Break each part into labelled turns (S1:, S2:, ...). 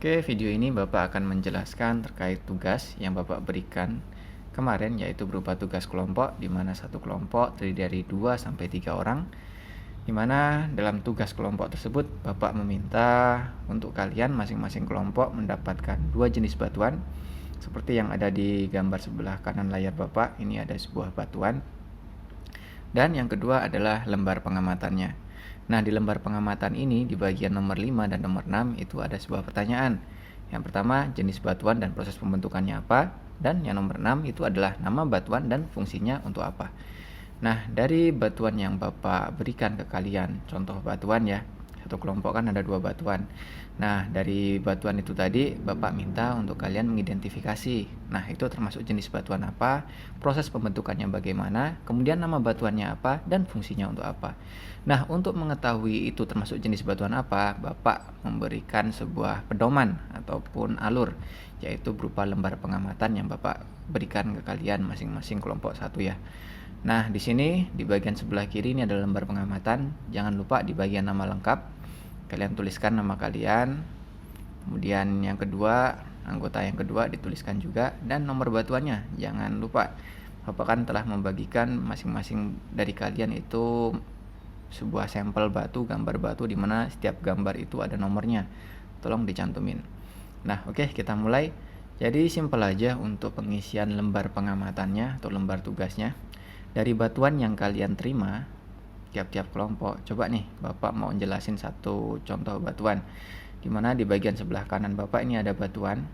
S1: Oke, video ini Bapak akan menjelaskan terkait tugas yang Bapak berikan kemarin, yaitu berupa tugas kelompok, di mana satu kelompok terdiri dari 2 sampai 3 orang, di mana dalam tugas kelompok tersebut Bapak meminta untuk kalian masing-masing kelompok mendapatkan 2 jenis batuan, seperti yang ada di gambar sebelah kanan layar Bapak. Ini ada sebuah batuan, dan yang kedua adalah lembar pengamatannya. Nah, di lembar pengamatan ini, di bagian nomor 5 dan nomor 6 itu ada sebuah pertanyaan. Yang pertama, jenis batuan dan proses pembentukannya apa? Dan yang nomor 6 itu adalah nama batuan dan fungsinya untuk apa. Nah, dari batuan yang Bapak berikan ke kalian, contoh batuan ya, satu kelompok kan ada 2 batuan. Nah, dari batuan itu tadi Bapak minta untuk kalian mengidentifikasi. Nah, itu termasuk jenis batuan apa, proses pembentukannya bagaimana, kemudian nama batuannya apa, dan fungsinya untuk apa. Nah, untuk mengetahui itu termasuk jenis batuan apa, Bapak memberikan sebuah pedoman ataupun alur, yaitu berupa lembar pengamatan yang Bapak berikan ke kalian masing-masing kelompok satu ya. Nah, di sini di bagian sebelah kiri ini adalah lembar pengamatan. Jangan lupa di bagian nama lengkap kalian tuliskan nama kalian. Kemudian yang kedua, anggota yang kedua dituliskan juga, dan nomor batuannya. Jangan lupa, Bapak kan telah membagikan masing-masing dari kalian itu sebuah sampel batu, gambar batu, di mana setiap gambar itu ada nomornya. Tolong dicantumin. Nah, oke, kita mulai. Jadi simpel aja untuk pengisian lembar pengamatannya atau lembar tugasnya. Dari batuan yang kalian terima tiap-tiap kelompok, coba nih Bapak mau jelasin satu contoh batuan, dimana di bagian sebelah kanan Bapak ini ada batuan.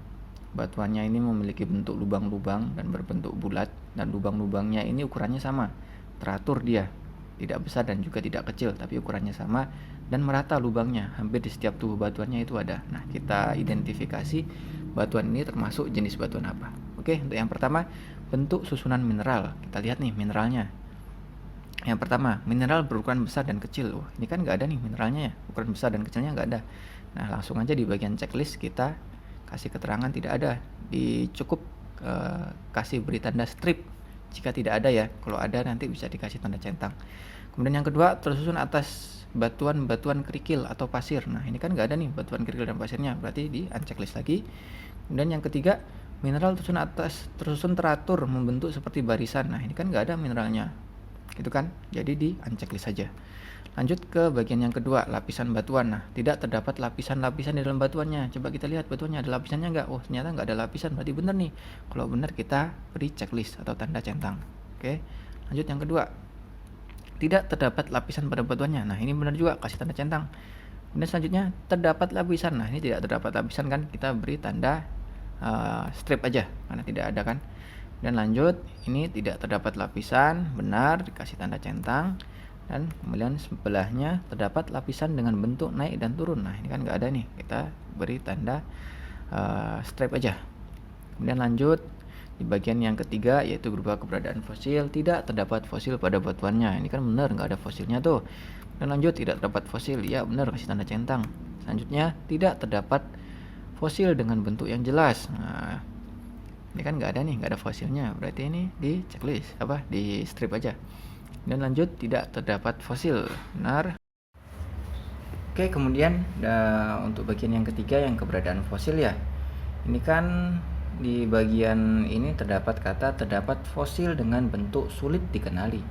S1: Batuannya ini memiliki bentuk lubang-lubang dan berbentuk bulat, dan lubang-lubangnya ini ukurannya sama, teratur dia, tidak besar dan juga tidak kecil, tapi ukurannya sama dan merata lubangnya, hampir di setiap tubuh batuannya itu ada. Nah, kita identifikasi batuan ini termasuk jenis batuan apa. Oke, untuk yang pertama, bentuk susunan mineral. Kita lihat nih mineralnya. Yang pertama, mineral berukuran besar dan kecil. Ini kan nggak ada nih mineralnya ya, ukuran besar dan kecilnya nggak ada. Nah, langsung aja di bagian checklist kita kasih keterangan tidak ada. Cukup kasih beri tanda strip jika tidak ada ya. Kalau ada nanti bisa dikasih tanda centang. Kemudian yang kedua, tersusun atas batuan-batuan kerikil atau pasir. Nah, ini kan nggak ada nih batuan kerikil dan pasirnya, berarti di unchecklist lagi. Kemudian yang ketiga, mineral tersusun teratur membentuk seperti barisan. Nah, ini kan nggak ada mineralnya, gitu kan, jadi di unchecklist saja. Lanjut ke bagian yang kedua, lapisan batuan. Nah, tidak terdapat lapisan-lapisan di dalam batuannya. Coba kita lihat batuannya ada lapisannya nggak? Oh, ternyata nggak ada lapisan, berarti benar nih. Kalau benar kita beri checklist atau tanda centang. Oke, lanjut yang kedua, tidak terdapat lapisan pada batuannya. Nah, ini benar juga, kasih tanda centang. Kemudian selanjutnya, terdapat lapisan. Nah, ini tidak terdapat lapisan kan, kita beri tanda strip aja karena tidak ada kan. Dan lanjut, ini tidak terdapat lapisan, benar, dikasih tanda centang. Dan kemudian sebelahnya terdapat lapisan dengan bentuk naik dan turun. Nah, ini kan nggak ada nih, kita beri tanda strip aja. Kemudian lanjut di bagian yang ketiga, yaitu berupa keberadaan fosil. Tidak terdapat fosil pada batuannya. Ini kan benar, nggak ada fosilnya tuh. Dan lanjut, tidak terdapat fosil, ya benar, kasih tanda centang. Selanjutnya, tidak terdapat fosil dengan bentuk yang jelas. Nah, ini kan nggak ada nih, nggak ada fosilnya, berarti ini di checklist, di strip aja. Dan lanjut, tidak terdapat fosil, benar. Oke, kemudian untuk bagian yang ketiga, yang keberadaan fosil ya, ini kan di bagian ini terdapat kata terdapat fosil dengan bentuk sulit dikenali.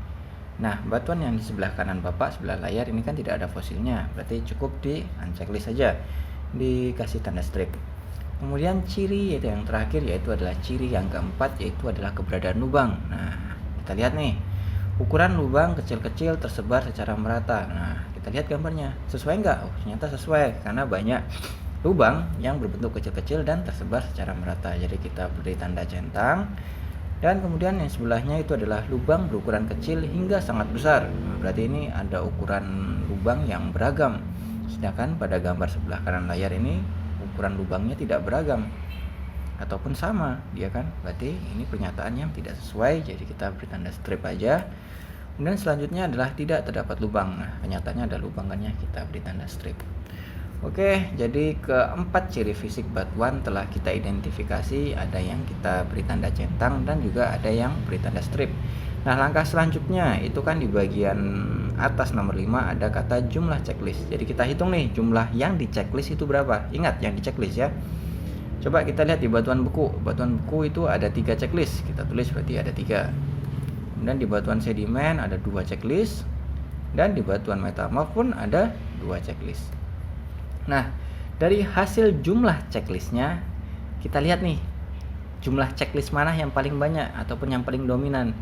S1: Nah, batuan yang di sebelah kanan Bapak, sebelah layar ini kan tidak ada fosilnya, berarti cukup di unchecklist saja, dikasih tanda strip. Kemudian ciri yaitu yang terakhir, yaitu adalah ciri yang keempat, yaitu adalah keberadaan lubang. Nah, kita lihat nih, ukuran lubang kecil-kecil tersebar secara merata. Nah, kita lihat gambarnya, sesuai nggak? Oh, ternyata sesuai, karena banyak lubang yang berbentuk kecil-kecil dan tersebar secara merata. Jadi kita beri tanda centang. Dan kemudian yang sebelahnya itu adalah lubang berukuran kecil hingga sangat besar. Nah, berarti ini ada ukuran lubang yang beragam. Sedangkan pada gambar sebelah kanan layar ini ukuran lubangnya tidak beragam ataupun sama, ya kan? Berarti ini pernyataan yang tidak sesuai, jadi kita beri tanda strip aja. Kemudian selanjutnya adalah tidak terdapat lubang. Nah, kenyataannya ada lubang kan ya, kita beri tanda strip. Oke, jadi keempat ciri fisik batuan telah kita identifikasi, ada yang kita beri tanda centang dan juga ada yang beri tanda strip. Nah, langkah selanjutnya itu kan di bagian atas nomor 5 ada kata jumlah checklist. Jadi kita hitung nih jumlah yang di checklist itu berapa. Ingat yang di checklist ya. Coba kita lihat di batuan buku. Batuan buku itu ada 3 checklist. Kita tulis berarti ada 3. Kemudian di batuan sedimen ada 2 checklist. Dan di batuan metamorf pun ada 2 checklist. Nah, dari hasil jumlah checklistnya kita lihat nih jumlah checklist mana yang paling banyak ataupun yang paling dominan.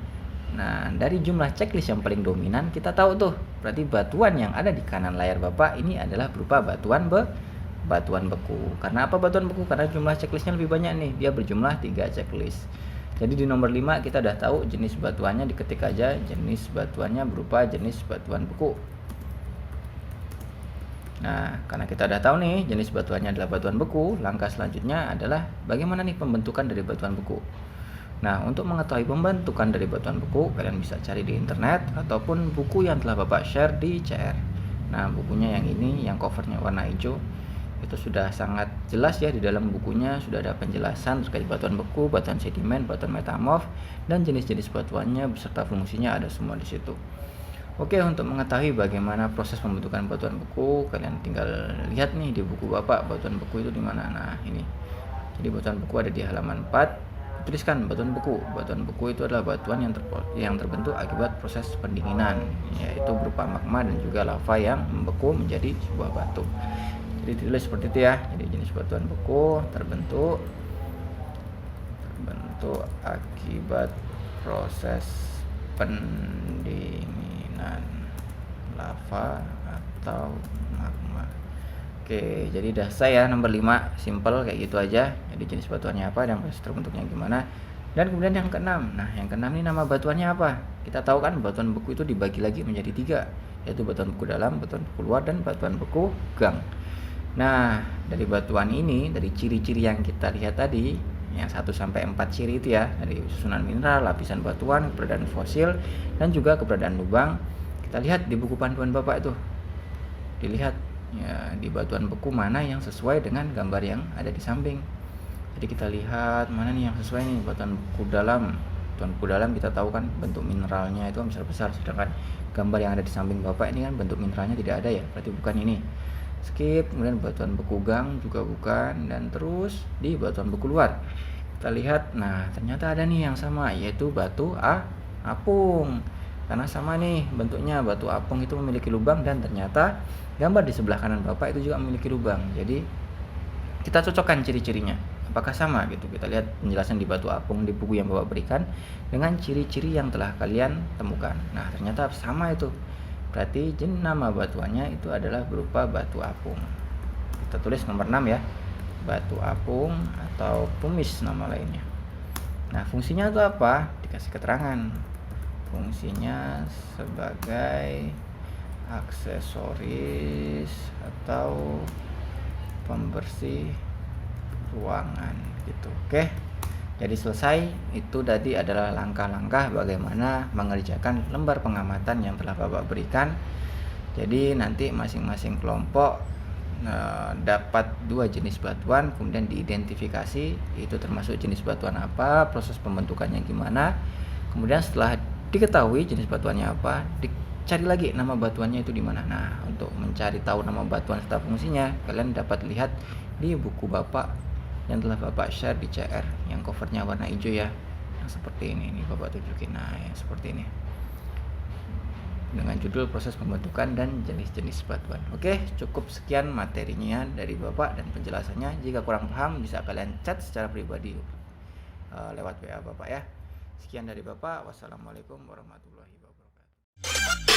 S1: Nah, dari jumlah checklist yang paling dominan kita tahu tuh, berarti batuan yang ada di kanan layar Bapak ini adalah berupa batuan beku. Karena apa batuan beku? Karena jumlah checklistnya lebih banyak nih, dia berjumlah 3 checklist. Jadi di nomor 5 kita udah tahu jenis batuannya, diketik aja jenis batuannya berupa jenis batuan beku. Nah, karena kita udah tahu nih jenis batuannya adalah batuan beku, langkah selanjutnya adalah bagaimana nih pembentukan dari batuan beku. Nah, untuk mengetahui pembentukan dari batuan beku, kalian bisa cari di internet ataupun buku yang telah Bapak share di CR. Nah, bukunya yang ini, yang covernya warna hijau, itu sudah sangat jelas ya, di dalam bukunya sudah ada penjelasan terkait batuan beku, batuan sedimen, batuan metamorf, dan jenis-jenis batuannya beserta fungsinya ada semua di situ. Oke, untuk mengetahui bagaimana proses pembentukan batuan beku, kalian tinggal lihat nih di buku Bapak, batuan beku itu di mana. Nah, ini. Jadi batuan beku ada di halaman 4. Tuliskan batuan beku. Batuan beku itu adalah batuan yang terbentuk akibat proses pendinginan, yaitu berupa magma dan juga lava yang membeku menjadi sebuah batu. Jadi ditulis seperti itu ya. Jadi jenis batuan beku terbentuk akibat proses pendinginan lava atau magma. Oke, jadi udah saya nomor 5, simple kayak gitu aja. Jadi jenis batuannya apa dan proses terbentuknya gimana. Dan kemudian yang keenam. Nah, yang keenam ini nama batuannya apa? Kita tahu kan batuan beku itu dibagi lagi menjadi 3, yaitu batuan beku dalam, batuan beku luar, dan batuan beku gang. Nah, dari batuan ini, dari ciri-ciri yang kita lihat tadi, yang 1 sampai 4 ciri itu ya, dari susunan mineral, lapisan batuan, keberadaan fosil, dan juga keberadaan lubang. Kita lihat di buku panduan Bapak itu. Dilihat ya, di batuan beku mana yang sesuai dengan gambar yang ada di samping. Jadi kita lihat mana nih yang sesuai nih, batuan beku dalam. Batuan beku dalam kita tahu kan bentuk mineralnya itu besar-besar, sedangkan gambar yang ada di samping Bapak ini kan bentuk mineralnya tidak ada ya, berarti bukan ini. Skip. Kemudian batuan beku gang juga bukan, dan terus di batuan beku luar kita lihat, nah ternyata ada nih yang sama, yaitu batu apung. Karena sama nih bentuknya, batu apung itu memiliki lubang, dan ternyata gambar di sebelah kanan Bapak itu juga memiliki lubang. Jadi kita cocokkan ciri-cirinya apakah sama gitu. Kita lihat penjelasan di batu apung di buku yang Bapak berikan dengan ciri-ciri yang telah kalian temukan. Nah ternyata sama itu, berarti nama batuannya itu adalah berupa batu apung. Kita tulis nomor 6 ya, batu apung atau pumice nama lainnya. Nah fungsinya itu apa? Dikasih keterangan. Fungsinya sebagai aksesoris atau pembersih ruangan gitu. Oke. Jadi selesai. Itu tadi adalah langkah-langkah bagaimana mengerjakan lembar pengamatan yang telah Bapak berikan. Jadi nanti masing-masing kelompok dapat 2 jenis batuan, kemudian diidentifikasi itu termasuk jenis batuan apa, proses pembentukannya gimana. Kemudian setelah diketahui jenis batuannya apa, dicari lagi nama batuannya itu di mana. Nah, untuk mencari tahu nama batuan serta fungsinya, kalian dapat lihat di buku Bapak yang telah Bapak share di CR, yang covernya warna hijau ya, yang seperti ini Bapak tunjukin. Nah, yang seperti ini dengan judul proses pembentukan dan jenis-jenis batuan. Oke, cukup sekian materinya dari Bapak dan penjelasannya. Jika kurang paham bisa kalian chat secara pribadi lewat WA Bapak ya. Sekian dari Bapak. Wassalamualaikum warahmatullahi wabarakatuh.